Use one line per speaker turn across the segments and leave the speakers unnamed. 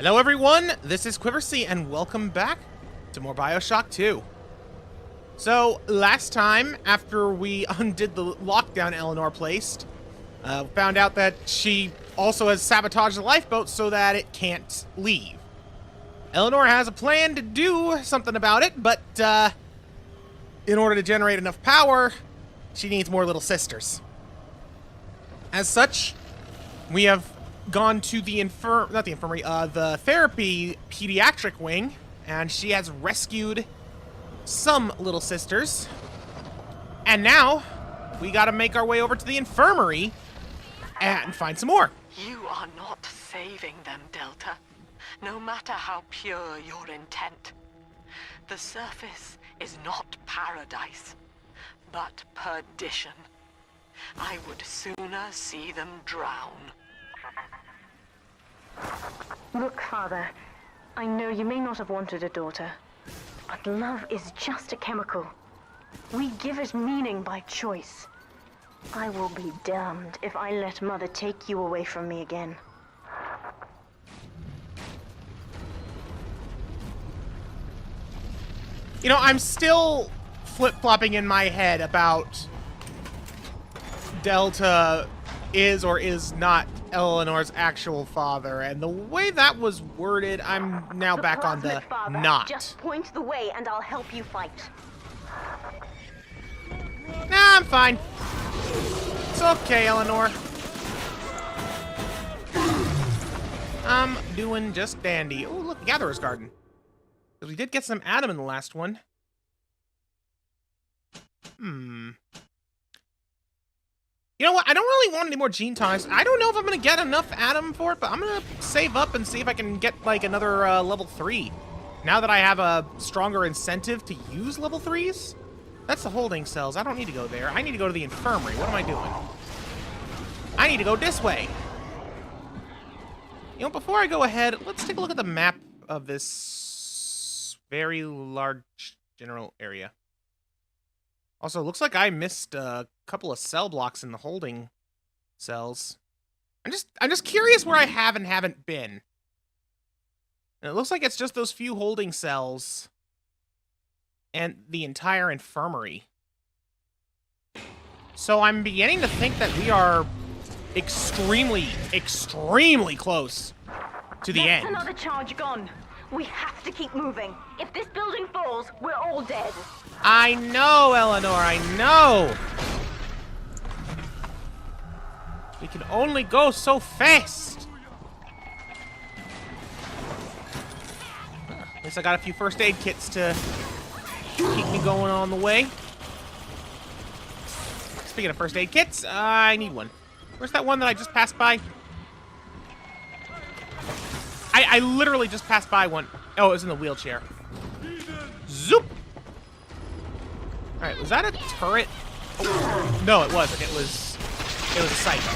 Hello everyone, this is Quiversee, and welcome back to more Bioshock 2. So, last time, after we undid the lockdown Eleanor placed, found out that she also has sabotaged the lifeboat so that it can't leave. Eleanor has a plan to do something about it, but, in order to generate enough power, she needs more little sisters. As such, we have gone to the the therapy pediatric wing, and she has rescued some little sisters. And now, we gotta make our way over to the infirmary and find some more.
You are not saving them, Delta. No matter how pure your intent. The surface is not paradise, but perdition. I would sooner see them drown.
Look, Father, I know you may not have wanted a daughter, but love is just a chemical. We give it meaning by choice. I will be damned if I let Mother take you away from me again.
You know, I'm still flip-flopping in my head about Delta is or is not Eleanor's actual father, and the way that was worded, I'm now back on the
Father,
not.
Just point the way and I'll help you fight.
Nah, I'm fine. It's okay, Eleanor. I'm doing just dandy. Oh, look, the Gatherer's Garden. Because we did get some Adam in the last one. You know what? I don't really want any more gene tonics. I don't know if I'm going to get enough Adam for it, but I'm going to save up and see if I can get, like, another level 3. Now that I have a stronger incentive to use level 3s. That's the holding cells. I don't need to go there. I need to go to the infirmary. What am I doing? I need to go this way. You know, before I go ahead, let's take a look at the map of this very large general area. Also, it looks like I missed a couple of cell blocks in the holding cells. I'm just curious where I have and haven't been. And it looks like it's just those few holding cells and the entire infirmary. So I'm beginning to think that we are extremely, extremely close to the end.
Another charge gone. We have to keep moving. If this building falls, we're all dead.
I know, Eleanor, I know! We can only go so fast! At least I got a few first aid kits to keep me going on the way. Speaking of first aid kits, I need one. Where's that one that I just passed by? I literally just passed by one. Oh, it was in the wheelchair. Zoop! Alright, was that a turret? Oh, no, it wasn't. It was a psycho.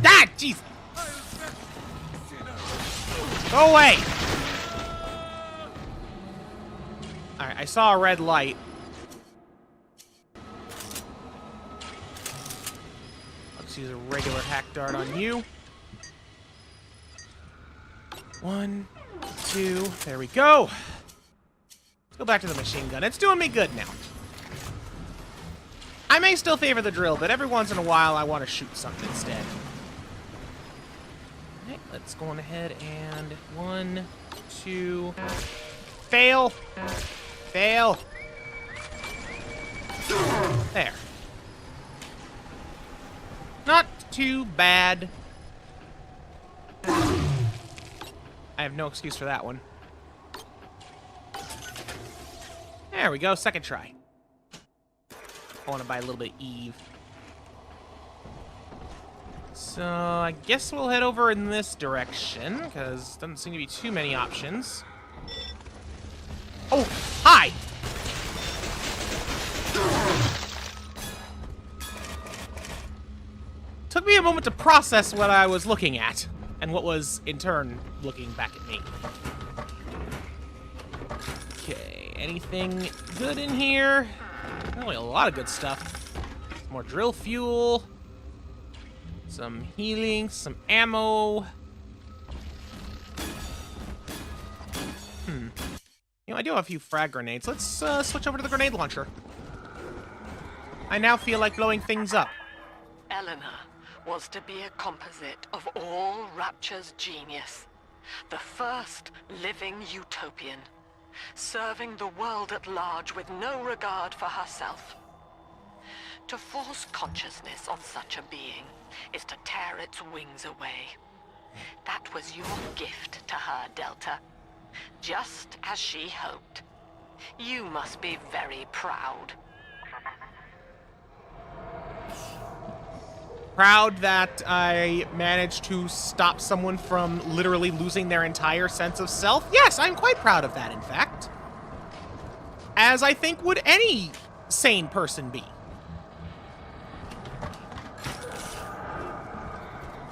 Ah, jeez! Go away! Alright, I saw a red light. Let's use a regular hack dart on you. 1, 2, there we go. Let's go back to the machine gun. It's doing me good now. I may still favor the drill, but every once in a while I want to shoot something instead. Okay, let's go on ahead and 1, 2, fail, fail. There. Not too bad. I have no excuse for that one. There we go, second try. I want to buy a little bit of Eve. So, I guess we'll head over in this direction, because doesn't seem to be too many options. Oh, hi! Took me a moment to process what I was looking at, and what was, in turn, looking back at me. Okay, anything good in here? Really a lot of good stuff. More drill fuel. Some healing, some ammo. You know, I do have a few frag grenades. Let's switch over to the grenade launcher. I now feel like blowing things up.
Eleanor was to be a composite of all Rapture's genius. The first living utopian, serving the world at large with no regard for herself. To force consciousness on such a being is to tear its wings away. That was your gift to her, Delta. Just as she hoped. You must be very proud.
Proud that I managed to stop someone from literally losing their entire sense of self? Yes, I'm quite proud of that, in fact. As I think would any sane person be.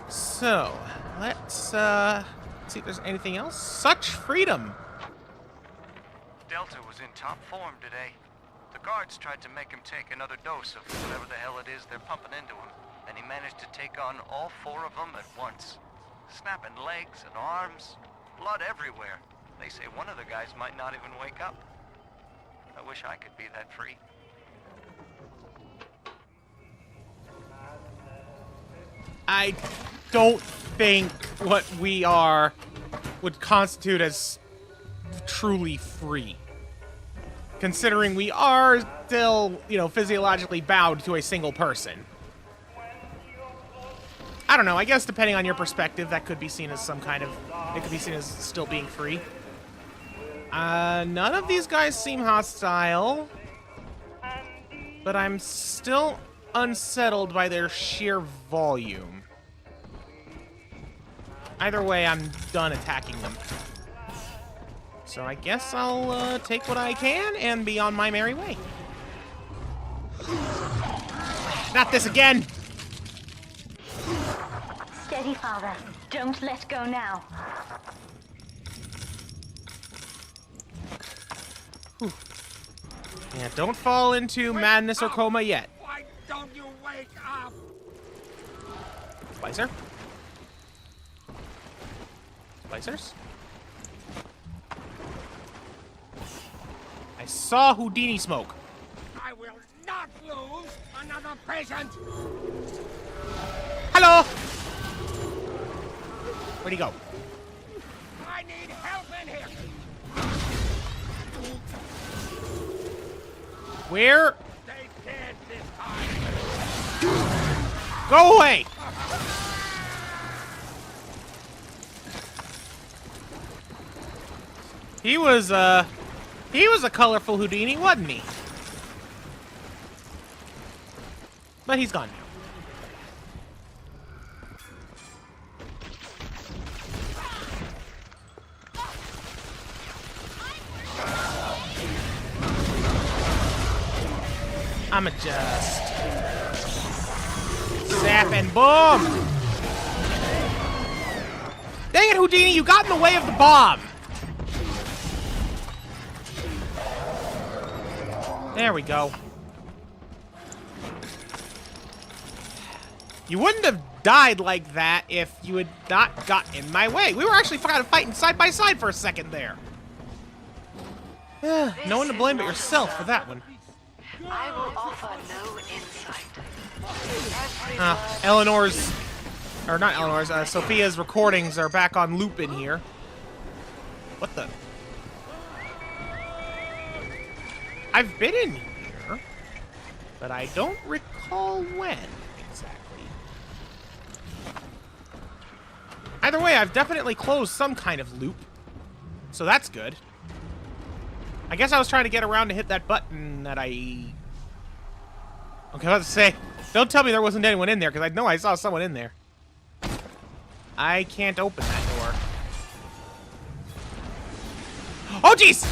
So, let's see if there's anything else. Such freedom.
Delta was in top form today. The guards tried to make him take another dose of whatever the hell it is they're pumping into him, and he managed to take on all 4 of them at once. Snapping legs and arms, blood everywhere. They say one of the guys might not even wake up. I wish I could be that free.
I don't think what we are would constitute as truly free. Considering we are still, you know, physiologically bound to a single person. I don't know, I guess depending on your perspective, that could be seen as some kind of... It could be seen as still being free. None of these guys seem hostile. But I'm still unsettled by their sheer volume. Either way, I'm done attacking them. So I guess I'll take what I can and be on my merry way. Not this again!
Steady, Father. Don't let go now.
Whew. Yeah, don't fall into madness or coma yet.
Why don't you wake up?
Splicer? Splicers? I saw Houdini smoke.
I will not lose another patient.
Hello! Where'd he go?
I need help in here.
Where?
Stay dead this time.
Go away! He was a colorful Houdini, wasn't he? But he's gone now. I'ma just zap and boom! Dang it, Houdini, you got in the way of the bomb! There we go. You wouldn't have died like that if you had not got in my way. We were actually kind of fighting side by side for a second there. No one to blame but yourself for that one.
I will offer no insight.
Eleanor's... Or not Eleanor's, Sophia's recordings are back on loop in here. What the... I've been in here, but I don't recall when exactly. Either way, I've definitely closed some kind of loop, so that's good. I guess I was trying to get around to hit that button that I... Okay, I was about to say, don't tell me there wasn't anyone in there, because I know I saw someone in there. I can't open that door. Oh, jeez!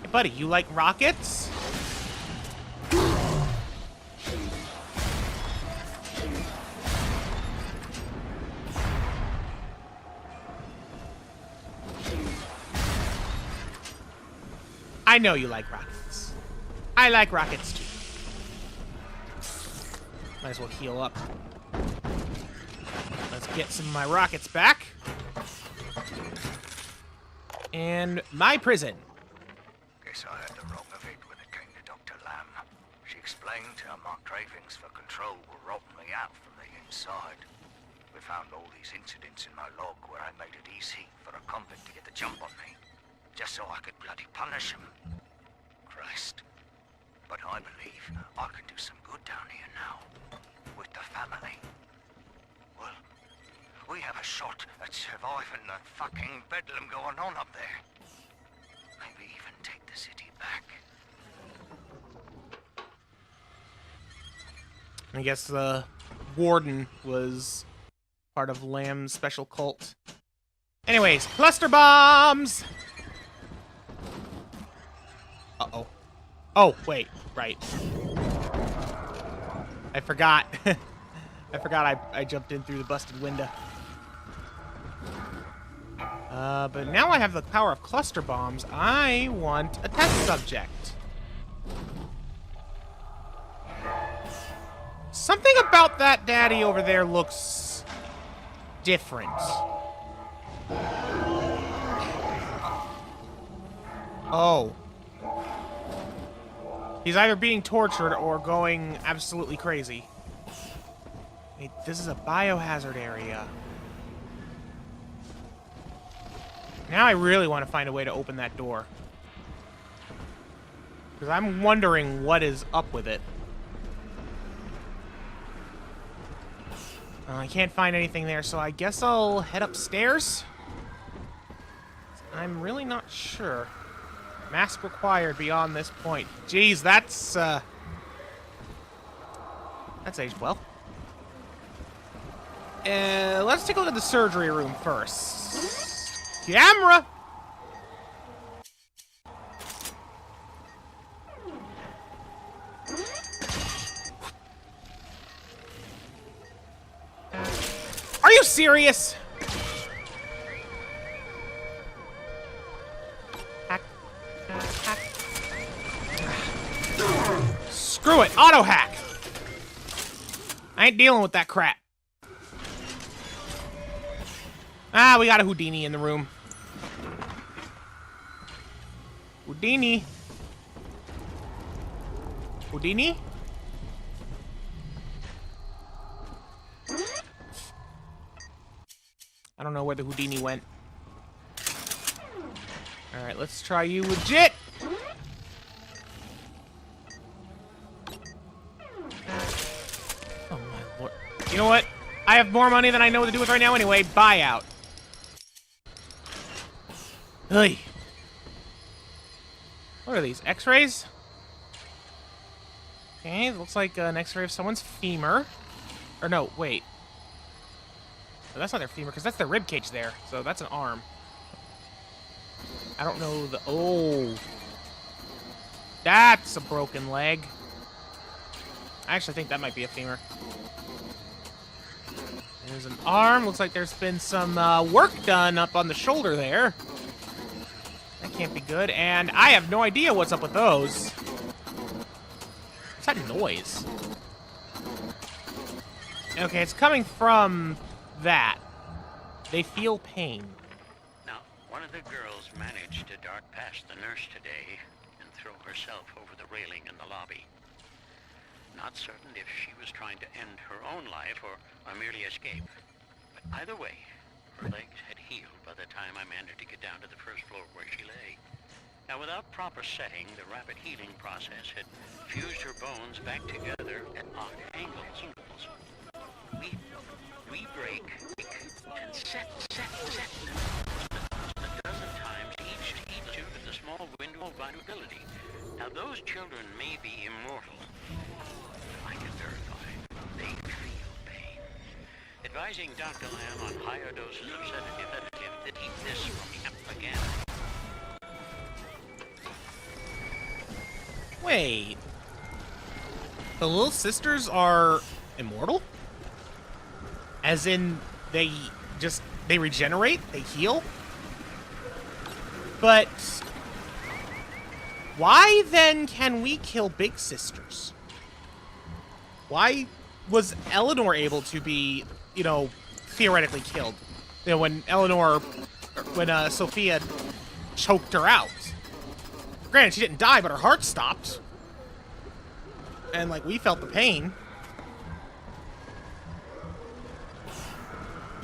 Hey, buddy, you like rockets? I know you like rockets. I like rockets too. Might as well heal up. Let's get some of my rockets back. And my prison.
Guess I had the wrong of it when it came to Dr. Lamb. She explained how my cravings for control were rotting me out from the inside. We found all these incidents in my log where I made it easy for a convict to get the jump on me, just so I could bloody punish him. Christ. But I believe I can do some good down here now, with the family. Well, we have a shot at surviving the fucking bedlam going on up there. Maybe even take the city back.
I guess the warden was part of Lamb's special cult. Anyways, cluster bombs! Uh-oh. Oh, wait, right. I forgot. I forgot I jumped in through the busted window. But now I have the power of cluster bombs. I want a test subject. Something about that daddy over there looks different. Oh. He's either being tortured or going absolutely crazy. Wait, this is a biohazard area. Now I really want to find a way to open that door. Because I'm wondering what is up with it. I can't find anything there, so I guess I'll head upstairs. I'm really not sure. Mask required beyond this point. Jeez, that's aged well. Let's take a look at the surgery room first. Camera! Are you serious? Hack. Hack. Screw it. Auto hack. I ain't dealing with that crap. Ah, we got a Houdini in the room. Houdini. Houdini? I don't know where the Houdini went. Alright, let's try you legit! Oh my lord. You know what? I have more money than I know what to do with right now anyway. Buyout. Hey. What are these? X-rays? Okay, it looks like an X-ray of someone's femur. Or no, wait. No, that's not their femur, because that's their rib cage there. So that's an arm. I don't know the... Oh. That's a broken leg. I actually think that might be a femur. There's an arm. Looks like there's been some work done up on the shoulder there. That can't be good. And I have no idea what's up with those. What's that noise? Okay, it's coming from that. They feel pain.
Now, one of the girls managed to dart past the nurse today and throw herself over the railing in the lobby. Not certain if she was trying to end her own life or merely escape. But either way, her legs had healed by the time I managed to get down to the first floor where she lay. Now, without proper setting, the rapid healing process had fused her bones back together at odd angles. We break and set a dozen times each due to the small window of vulnerability. Now, those children may be immortal. I can verify they feel pain. Advising Dr. Lamb on higher doses of sedative to keep this from happening again.
Wait. The little sisters are immortal? As in, they regenerate? They heal? But why then can we kill big sisters? Why was Eleanor able to be, you know, theoretically killed? You know, when Sophia choked her out. Granted, she didn't die, but her heart stopped. And, like, we felt the pain.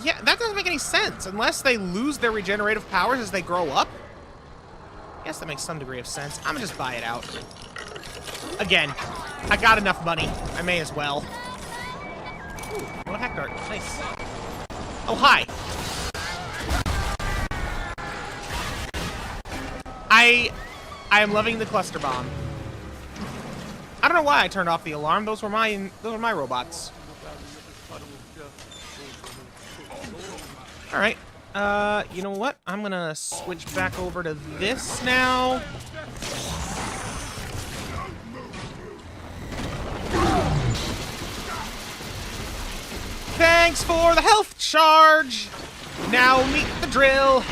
Yeah, that doesn't make any sense. Unless they lose their regenerative powers as they grow up. I guess that makes some degree of sense. I'm gonna just buy it out. Again, I got enough money. I may as well. Ooh, what heck dart? Nice. Oh, hi. I am loving the cluster bomb. I don't know why I turned off the alarm. Those were my robots. All right. You know what? I'm gonna switch back over to this now. Thanks for the health charge. Now meet the drill.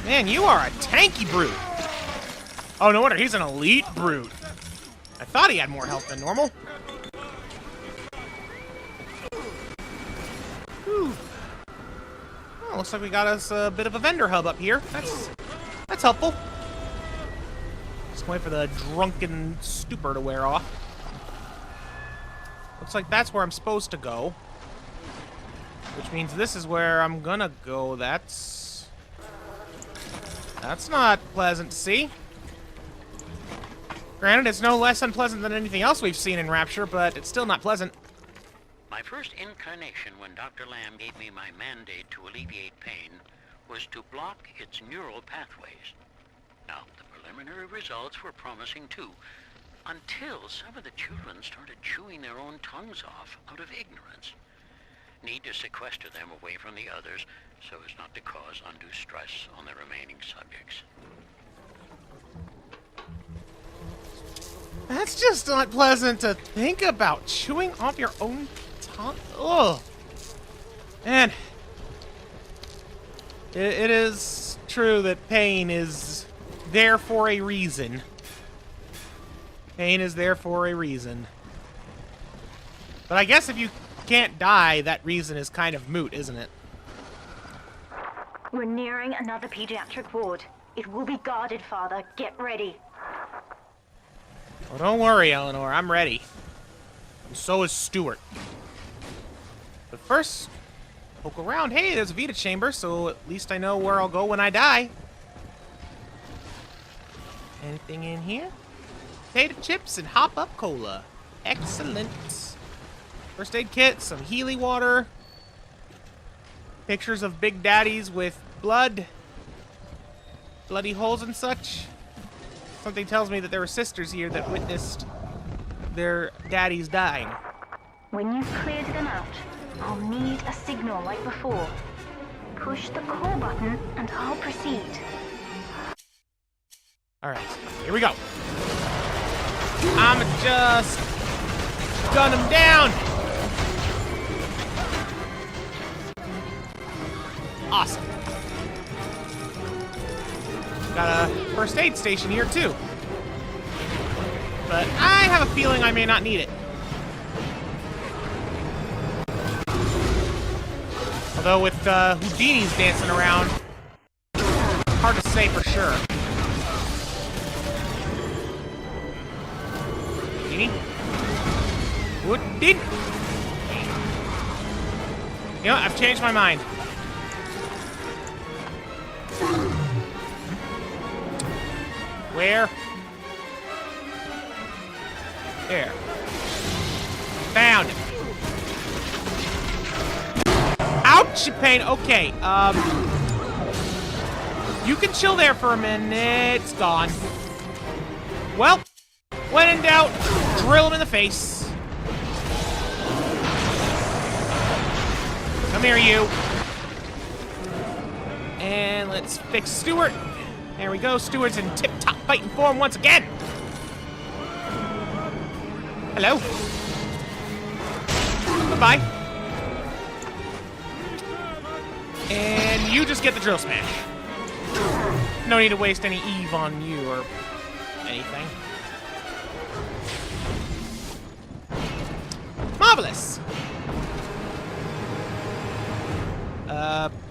Man, you are a tanky brute. Oh, no wonder he's an elite brute. I thought he had more health than normal. Whew. Well, looks like we got us a bit of a vendor hub up here. That's helpful. Just wait for the drunken stupor to wear off. Looks like that's where I'm supposed to go. Which means this is where I'm gonna go. That's not pleasant to see. Granted, it's no less unpleasant than anything else we've seen in Rapture, but it's still not pleasant.
My first incarnation when Dr. Lamb gave me my mandate to alleviate pain was to block its neural pathways. Now, the preliminary results were promising too, until some of the children started chewing their own tongues off out of ignorance. Need to sequester them away from the others so as not to cause undue stress on the remaining subjects.
That's just not pleasant to think about. Chewing off your own tongue. Ugh. Man. It is true that pain is there for a reason. Pain is there for a reason. But I guess if you can't die, that reason is kind of moot, isn't it?
We're nearing another pediatric ward. It will be guarded, Father. Get ready.
Oh, don't worry, Eleanor. I'm ready. And so is Stuart. But first, poke around. Hey, there's a Vita chamber, so at least I know where I'll go when I die. Anything in here? Potato chips and hop-up cola. Excellent. First aid kit, some Healy water. Pictures of big daddies with blood. Bloody holes and such. Something tells me that there were sisters here that witnessed their daddies dying.
When you've cleared them out, I'll need a signal like before. Push the call button and I'll proceed.
Alright, here we go. I'ma just gun him down. Awesome. Got a first aid station here too. But I have a feeling I may not need it. Although with Houdini's dancing around, hard to say for sure. Houdini? Houdini! You know what? I've changed my mind. Where? There. Found it. Ouch, you pain. Okay, you can chill there for a minute. It's gone. Well, when in doubt, drill him in the face. Come here, you. And let's fix Stuart. There we go. Stuart's in tip-top fighting form once again. Hello. Goodbye. And you just get the drill smash. No need to waste any Eve on you or anything. marvelous.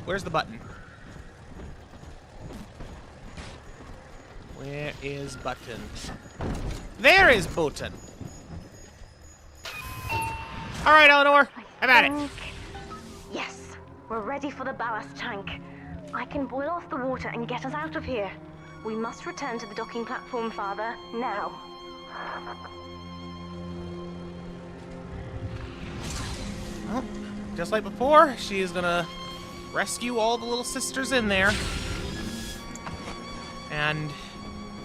Where's the button? Where is button? There is button. All right, Eleanor, I'm at it.
Yes, we're ready for the ballast tank. I can boil off the water and get us out of here. We must return to the docking platform, Father, now.
Well, just like before, she is gonna rescue all the little sisters in there. And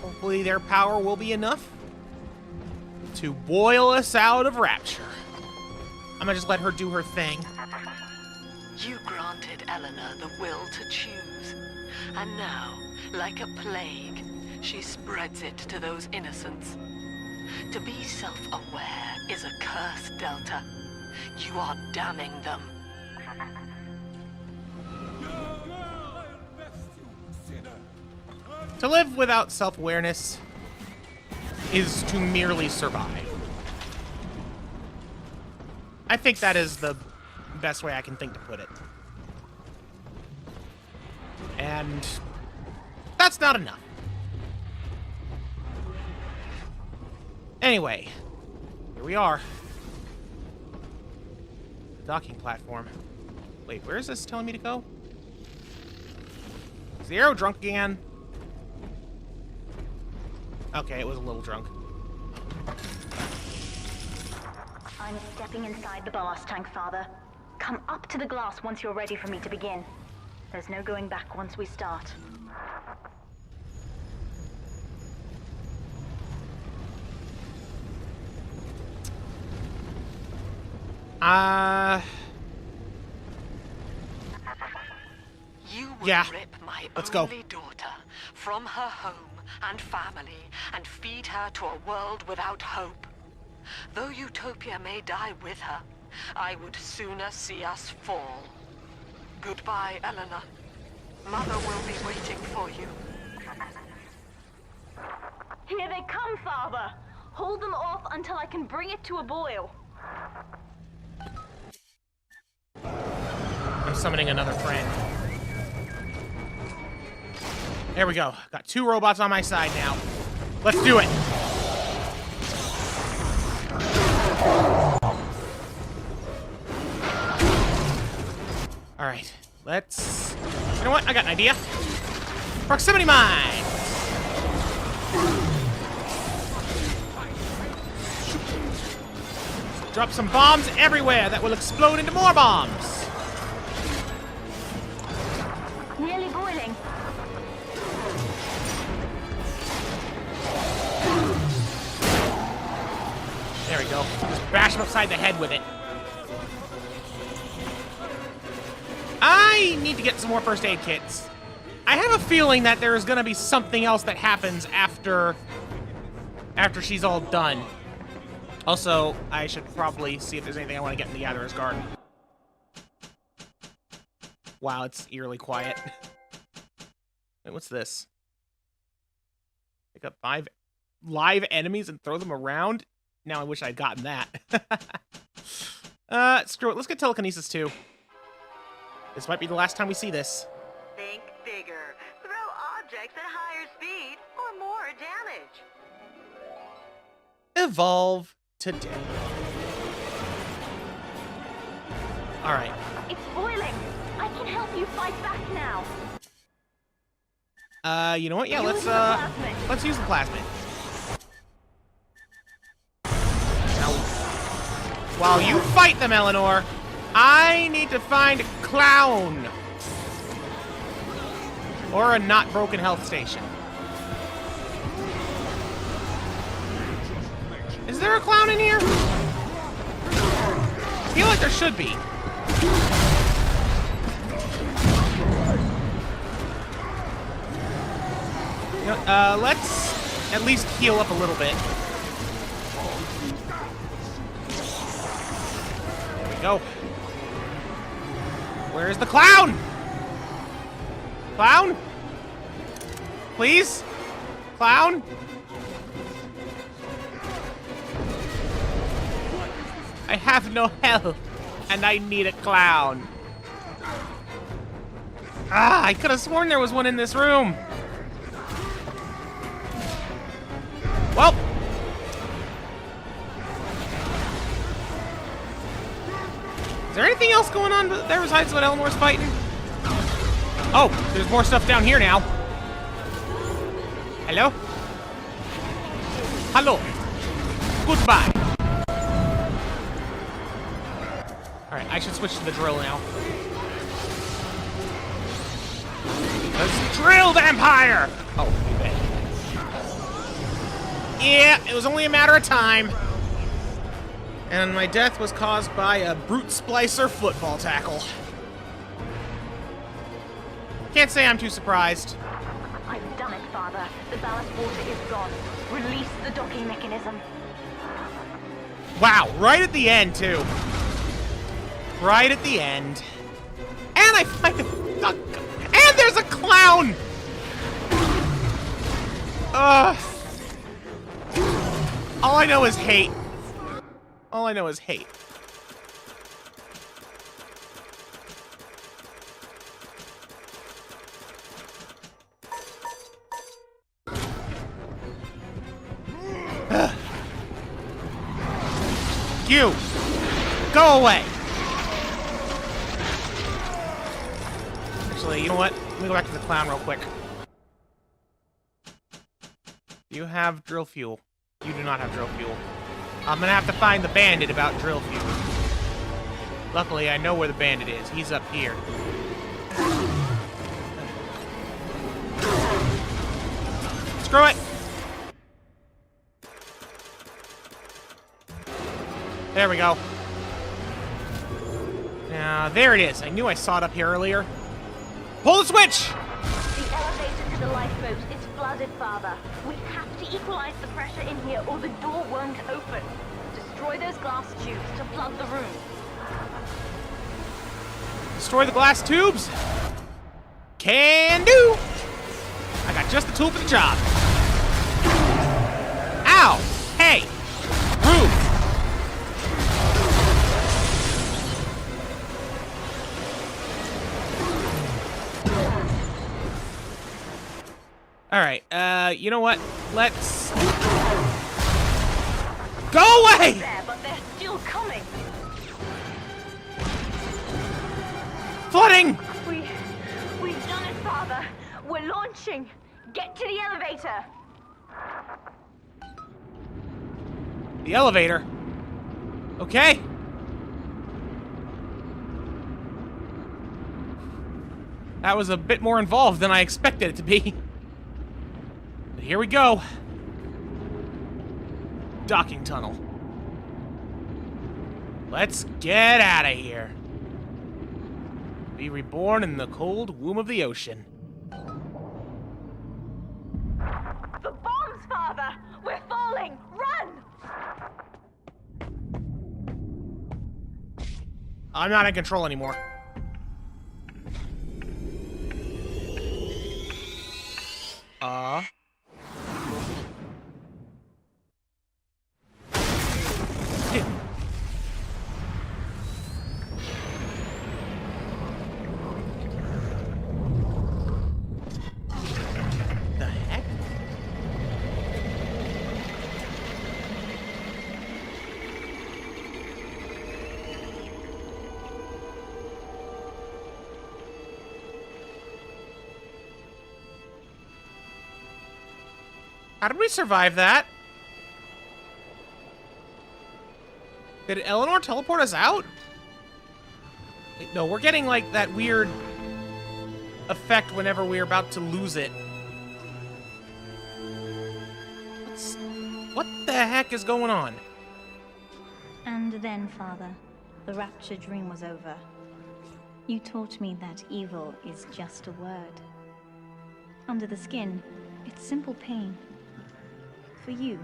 hopefully their power will be enough to boil us out of Rapture. I'm gonna just let her do her thing.
You granted Eleanor the will to choose. And now, like a plague, she spreads it to those innocents. To be self-aware is a curse, Delta. You are damning them.
To live without self-awareness is to merely survive. I think that is the best way I can think to put it. And that's not enough. Anyway, here we are. Docking platform. Wait, where is this telling me to go? Is the arrow drunk again? Okay, it was a little drunk.
I'm stepping inside the ballast tank, Father. Come up to the glass once you're ready for me to begin. There's no going back once we start.
You will
Yeah.
rip my
Let's go.
only daughter from her home and family and feed her to a world without hope. Though Utopia may die with her, I would sooner see us fall. Goodbye, Eleanor. Mother will be waiting for you.
Here they come, Father! Hold them off until I can bring it to a boil.
I'm summoning another friend. There we go. Got 2 robots on my side now. Let's do it. All right. Let's... You know what? I got an idea. Proximity mine. Drop some bombs everywhere that will explode into more bombs.
Nearly boiling.
There we go. Just bash him upside the head with it. I need to get some more first aid kits. I have a feeling that there's gonna be something else that happens after she's all done. Also, I should probably see if there's anything I want to get in the Gatherer's Garden. Wow, it's eerily quiet. Wait, what's this? Pick up 5 live enemies and throw them around? Now I wish I'd gotten that. Screw it. Let's get telekinesis too. This might be the last time we see this.
Think bigger. Throw objects at higher speed or more damage.
Evolve today. All right.
It's boiling. I can help you fight back now.
You know what? Yeah,
Use the plasmid.
let's use the plasmid. Now, while you fight them, Eleanor, I need to find a clown or a not broken health station. Is there a clown in here? I feel like there should be. You know, let's at least heal up a little bit. There we go. Where's the clown? Clown? Please? Clown? I have no health, and I need a clown. Ah, I could have sworn there was one in this room. Well. Is there anything else going on there besides what Eleanor's fighting? Oh, there's more stuff down here now. Hello? Hello. Goodbye. Alright, I should switch to the drill now. Because drill vampire! Oh, you bet. Yeah, it was only a matter of time. And my death was caused by a brute splicer football tackle. Can't say I'm too surprised.
I've done it, Father. The ballast water is gone. Release the docking mechanism.
Wow, right at the end, too. Right at the end. And I find and there's a clown! Ugh. All I know is hate. All I know is hate. You! Go away! Actually, you know what? Let me go back to the clown real quick. Do you have drill fuel? You do not have drill fuel. I'm gonna have to find the bandit about drill fuel. Luckily, I know where the bandit is. He's up here. Screw it! There we go. Now, there it is. I knew I saw it up here earlier. Pull the switch!
The elevator to the lifeboat is flooded, Father. We have to equalize the pressure in here or the door won't open. Destroy those glass tubes to flood the room.
Destroy the glass tubes? Can do! I got just the tool for the job. Ow! Hey! Roof! Alright, you know what? Let's... Go away!
There, but they're still coming.
Flooding!
We've done it, Father. We're launching. Get to the elevator.
The elevator? Okay. That was a bit more involved than I expected it to be. But here we go. Docking tunnel. Let's get out of here. Be reborn in the cold womb of the ocean.
The bombs, Father! We're falling! Run!
I'm not in control anymore. The heck? How did we survive that? Did Eleanor teleport us out? Wait, no, we're getting like that weird effect whenever we're about to lose it. What the heck is going on?
And then, Father, the Rapture dream was over. You taught me that evil is just a word. Under the skin, it's simple pain. For you,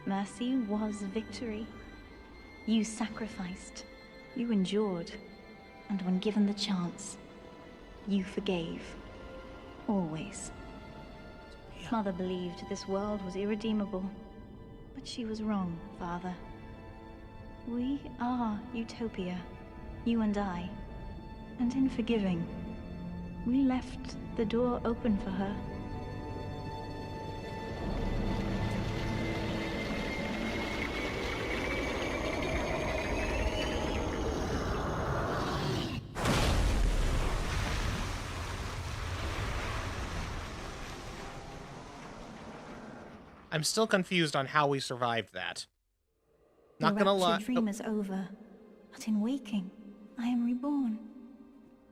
mercy was victory. You sacrificed, you endured, and when given the chance, you forgave. Always.
Yeah.
Mother believed this world was irredeemable, but she was wrong, Father. We are Utopia, you and I. And in forgiving, we left the door open for her.
I'm still confused on how we survived that. Not
The
gonna lie.
Rapture dream is over, but in waking, I am reborn.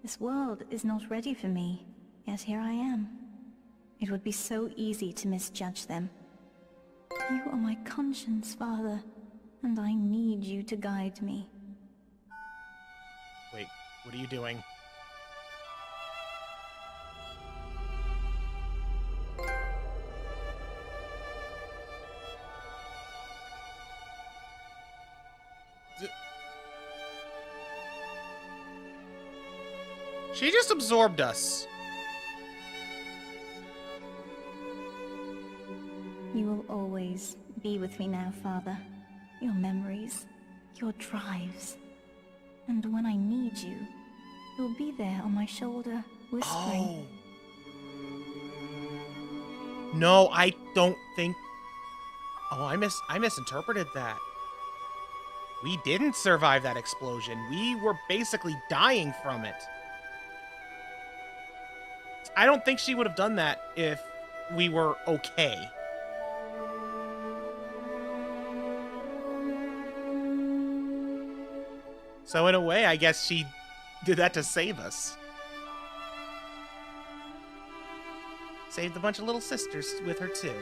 This world is not ready for me, yet here I am. It would be so easy to misjudge them. You are my conscience, Father, and I need you to guide me.
Wait, what are you doing? She just absorbed us.
You will always be with me now, Father. Your memories, your drives. And when I need you, you'll be there on my shoulder, whispering.
Oh. No, I don't think... Oh, I misinterpreted that. We didn't survive that explosion. We were basically dying from it. I don't think she would have done that if we were okay. So in a way, I guess she did that to save us. Saved a bunch of little sisters with her, too.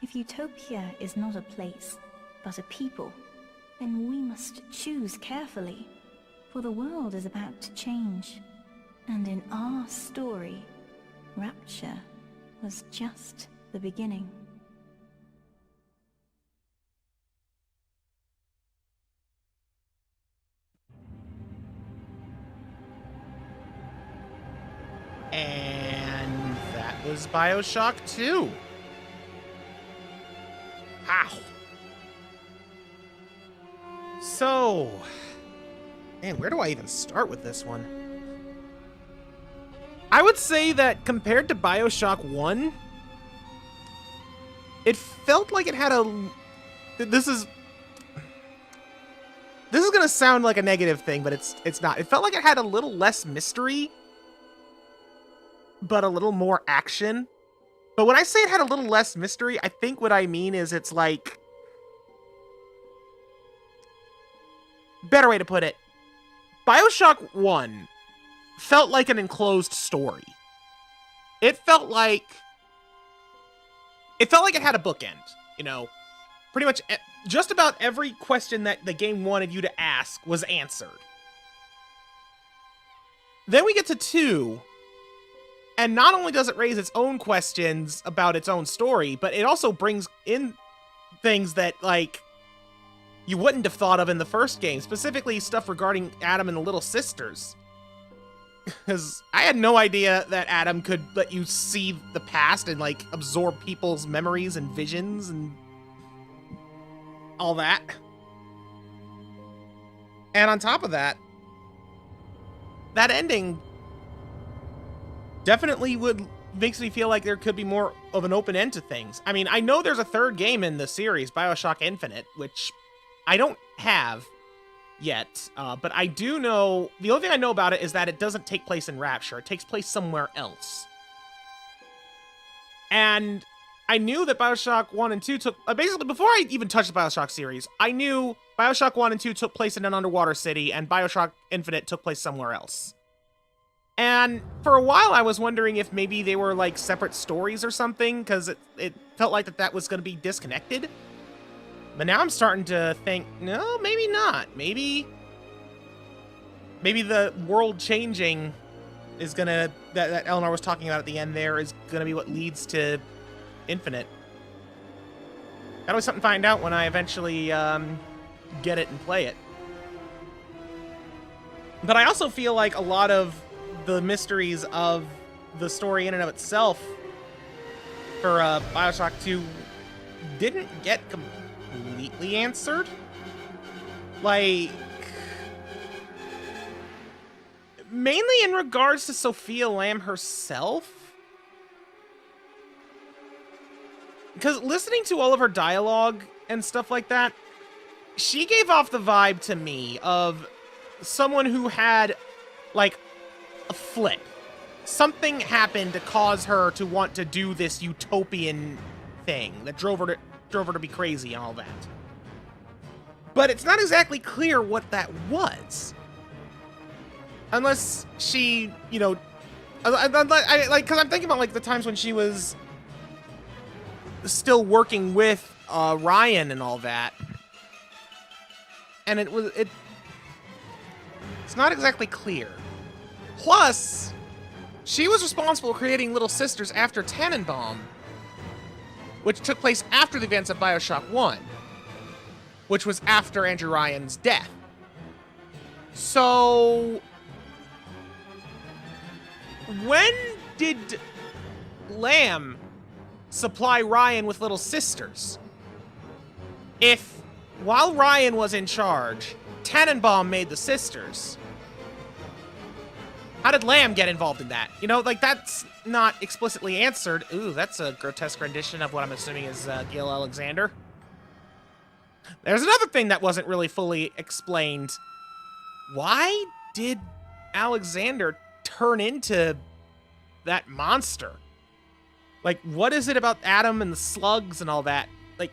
If Utopia is not a place, but a people, then we must choose carefully, for the world is about to change. And in our story, Rapture was just the beginning.
And that was Bioshock 2. Wow. So, man, where do I even start with this one? I would say that compared to Bioshock 1, it felt like it had a... This is gonna sound like a negative thing, but it's not. It felt like it had a little less mystery, but a little more action. But when I say it had a little less mystery, I think what I mean is it's like... Better way to put it. Bioshock 1 felt like an enclosed story. It felt like it had a bookend, you know. Pretty much just about every question that the game wanted you to ask was answered. Then we get to 2, and not only does it raise its own questions about its own story, but it also brings in things that, like, you wouldn't have thought of in the first game, specifically stuff regarding Adam and the Little Sisters. Because I had no idea that Adam could let you see the past and, like, absorb people's memories and visions and all that. And on top of that, that ending definitely makes me feel like there could be more of an open end to things. I mean, I know there's a third game in the series, Bioshock Infinite, which I don't have yet, but I do know... The only thing I know about it is that it doesn't take place in Rapture. It takes place somewhere else. And I knew that Bioshock 1 and 2 took... basically, before I even touched the Bioshock series, I knew Bioshock 1 and 2 took place in an underwater city, and Bioshock Infinite took place somewhere else. And for a while, I was wondering if maybe they were, like, separate stories or something, because it felt like that was going to be disconnected. But now I'm starting to think, no, maybe not. Maybe the world changing is gonna... That Eleanor was talking about at the end there is gonna be what leads to Infinite. That'll be something to find out when I eventually get it and play it. But I also feel like a lot of the mysteries of the story in and of itself for Bioshock 2 didn't get completely answered. Like, mainly in regards to Sophia Lamb herself. Because listening to all of her dialogue and stuff like that, she gave off the vibe to me of someone who had, like, a flip. Something happened to cause her to want to do this utopian thing that drove her to be crazy and all that. But it's not exactly clear what that was. Unless she, you know, because I'm thinking about, like, the times when she was still working with Ryan and all that. And it's not exactly clear. Plus, she was responsible for creating Little Sisters after Tannenbaum, which took place after the events of Bioshock 1, which was after Andrew Ryan's death. So, when did Lamb supply Ryan with Little Sisters? If, while Ryan was in charge, Tannenbaum made the sisters, how did Lamb get involved in that? You know, like, that's not explicitly answered. Ooh, that's a grotesque rendition of what I'm assuming is Gil Alexander. There's another thing that wasn't really fully explained. Why did Alexander turn into that monster? Like, what is it about Adam and the slugs and all that? Like,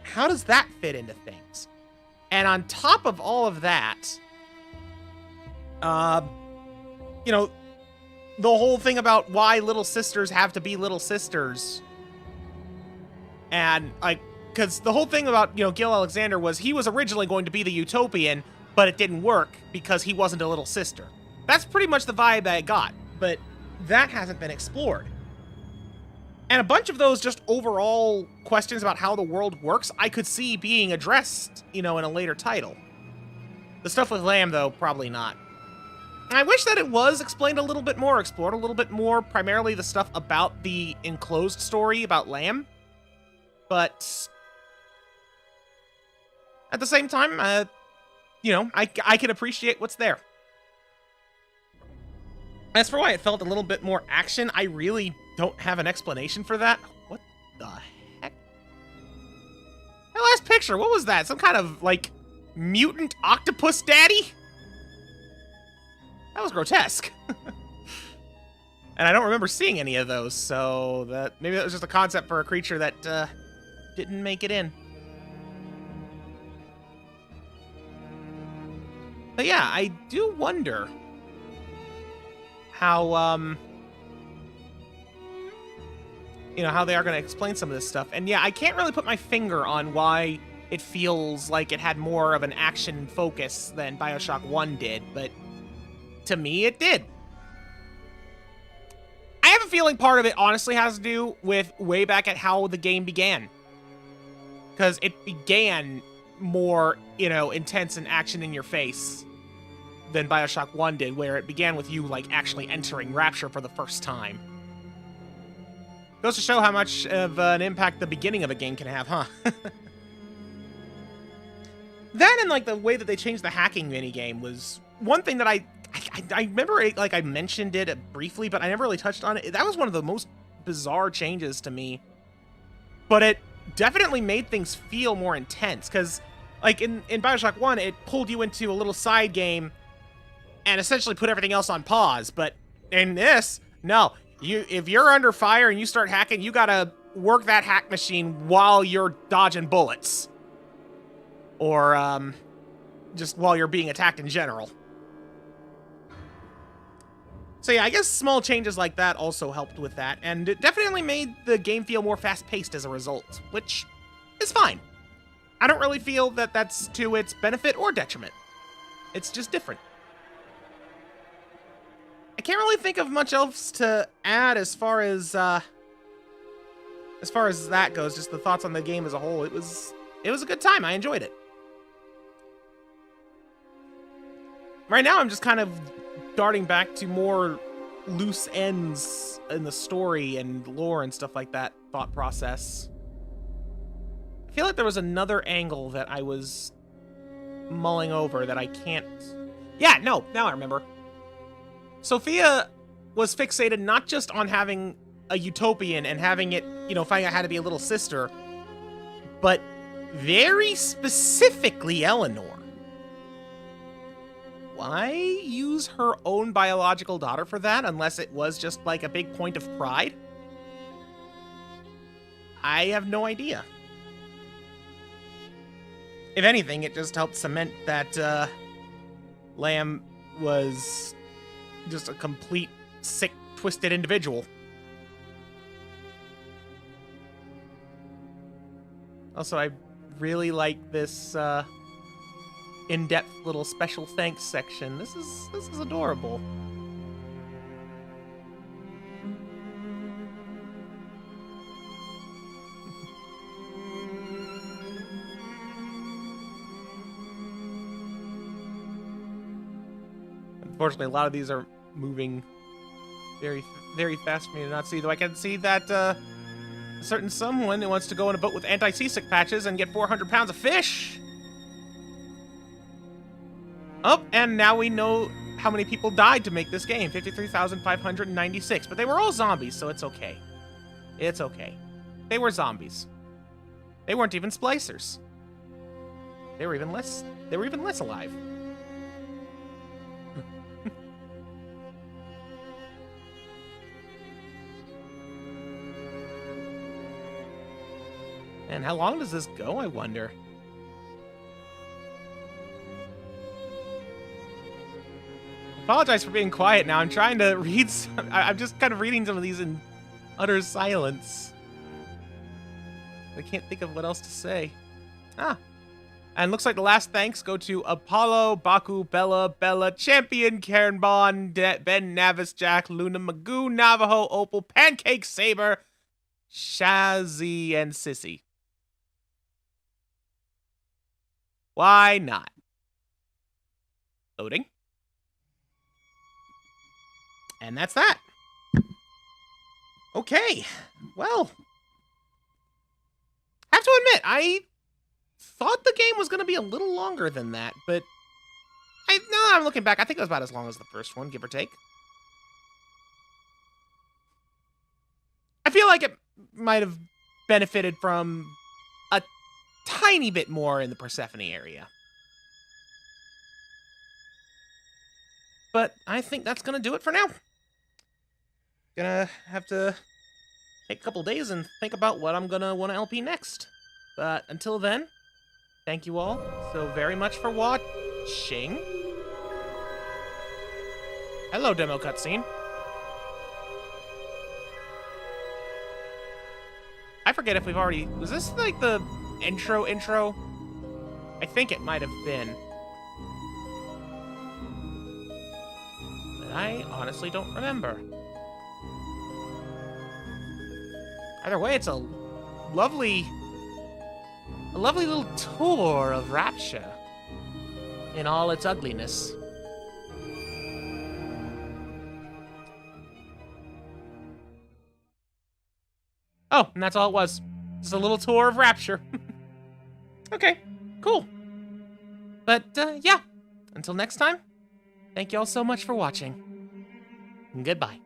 how does that fit into things? And on top of all of that, you know, the whole thing about why Little Sisters have to be Little Sisters. And, like, because the whole thing about, you know, Gil Alexander was he was originally going to be the Utopian, but it didn't work because he wasn't a little sister. That's pretty much the vibe that I got, but that hasn't been explored. And a bunch of those just overall questions about how the world works, I could see being addressed, you know, in a later title. The stuff with Lamb, though, probably not. I wish that it was explained a little bit more, explored a little bit more, primarily the stuff about the enclosed story about Lamb. But at the same time, you know, I can appreciate what's there. As for why it felt a little bit more action, I really don't have an explanation for that. What the heck? That last picture, what was that? Some kind of, like, mutant octopus daddy? That was grotesque. And I don't remember seeing any of those, so that maybe that was just a concept for a creature that didn't make it in. But yeah, I do wonder how, you know, how they are going to explain some of this stuff. And yeah, I can't really put my finger on why it feels like it had more of an action focus than Bioshock 1 did, but to me, it did. I have a feeling part of it honestly has to do with way back at how the game began. Because it began more, you know, intense and action in your face than Bioshock 1 did, where it began with you, like, actually entering Rapture for the first time. Goes to show how much of an impact the beginning of a game can have, huh? That and, like, the way that they changed the hacking minigame was one thing that I remember, like, I mentioned it briefly, but I never really touched on it. That was one of the most bizarre changes to me. But it definitely made things feel more intense, because, like, in Bioshock 1, it pulled you into a little side game and essentially put everything else on pause. But in this, no. If you're under fire and you start hacking, you gotta work that hack machine while you're dodging bullets. Or, just while you're being attacked in general. So yeah, I guess small changes like that also helped with that, and it definitely made the game feel more fast-paced as a result, which is fine. I don't really feel that that's to its benefit or detriment. It's just different. I can't really think of much else to add as far as that goes, just the thoughts on the game as a whole. It was a good time. I enjoyed it. Right now, I'm just kind of darting back to more loose ends in the story and lore and stuff like that thought process. I feel like there was another angle that I was mulling over that I can't... Yeah, no, now I remember. Sophia was fixated not just on having a utopian and having it, you know, finding out how to be a little sister, but very specifically Eleanor. Why use her own biological daughter for that, unless it was just like a big point of pride? I have no idea. If anything, it just helped cement that Lamb was just a complete, sick, twisted individual. Also, I really like this in-depth little special thanks section. This is adorable. Unfortunately, a lot of these are moving very, very fast for me to not see. Though I can see that a certain someone who wants to go on a boat with anti-seasick patches and get 400 pounds of fish. Oh, and now we know how many people died to make this game. 53,596. But they were all zombies, so it's okay. It's okay. They were zombies. They weren't even splicers. They were even less alive. And how long does this go, I wonder? Apologize for being quiet now. I'm trying to read I'm just kind of reading some of these in utter silence. I can't think of what else to say. And looks like the last thanks go to Apollo, Baku, Bella, Champion, Karen Bond, Ben Navis, Jack, Luna, Magoo, Navajo, Opal, Pancake, Saber, Shazzy, and Sissy. Why not? Loading. And that's that. Okay. Well, I have to admit, I thought the game was going to be a little longer than that, but now that I'm looking back, I think it was about as long as the first one, give or take. I feel like it might have benefited from a tiny bit more in the Persephone area. But I think that's going to do it for now. Gonna have to take a couple days and think about what I'm gonna want to LP next. But until then, thank you all so very much for watching. Hello, demo cutscene. I forget if we've already... Was this like the intro? I think it might have been. But I honestly don't remember. Either way, it's a lovely little tour of Rapture in all its ugliness. Oh, and that's all it was. Just a little tour of Rapture. Okay, cool. But, yeah, until next time, thank you all so much for watching. Goodbye.